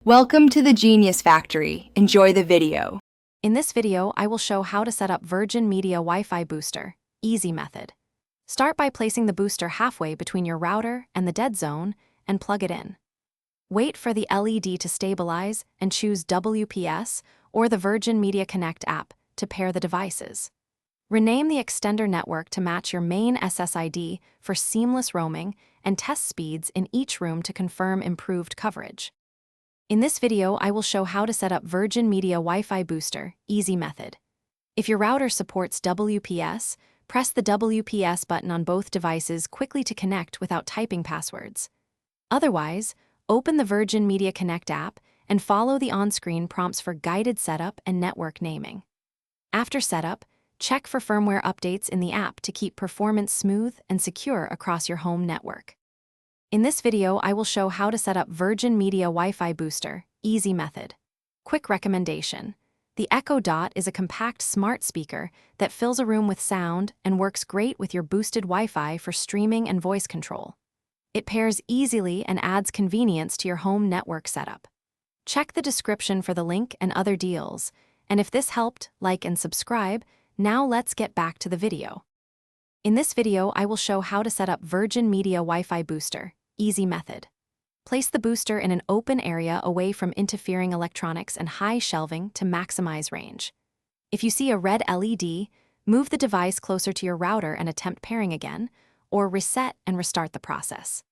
Welcome to the Genius Factory. Enjoy the video. In this video, I will show how to set up Virgin Media Wi-Fi booster, easy method. Start by placing the booster halfway between your router and the dead zone and plug it in. Wait for the LED to stabilize and choose WPS or the Virgin Media Connect app to pair the devices. Rename the extender network to match your main SSID for seamless roaming and test speeds in each room to confirm improved coverage. In this video, I will show how to set up Virgin Media Wi-Fi booster, easy method. If your router supports WPS, press the WPS button on both devices quickly to connect without typing passwords. Otherwise, open the Virgin Media Connect app and follow the on-screen prompts for guided setup and network naming. After setup, check for firmware updates in the app to keep performance smooth and secure across your home network. In this video, I will show how to set up Virgin Media Wi-Fi booster, easy method. Quick recommendation. The Echo Dot is a compact smart speaker that fills a room with sound and works great with your boosted Wi-Fi for streaming and voice control. It pairs easily and adds convenience to your home network setup. Check the description for the link and other deals. And if this helped, like and subscribe. Now let's get back to the video. In this video, I will show how to set up Virgin Media Wi-Fi booster, easy method. Place the booster in an open area away from interfering electronics and high shelving to maximize range. If you see a red LED, move the device closer to your router and attempt pairing again, or reset and restart the process.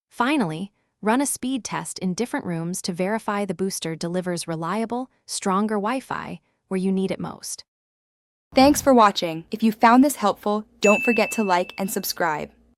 Finally, run a speed test in different rooms to verify the booster delivers reliable, stronger Wi-Fi where you need it most. Thanks for watching. If you found this helpful, don't forget to like and subscribe.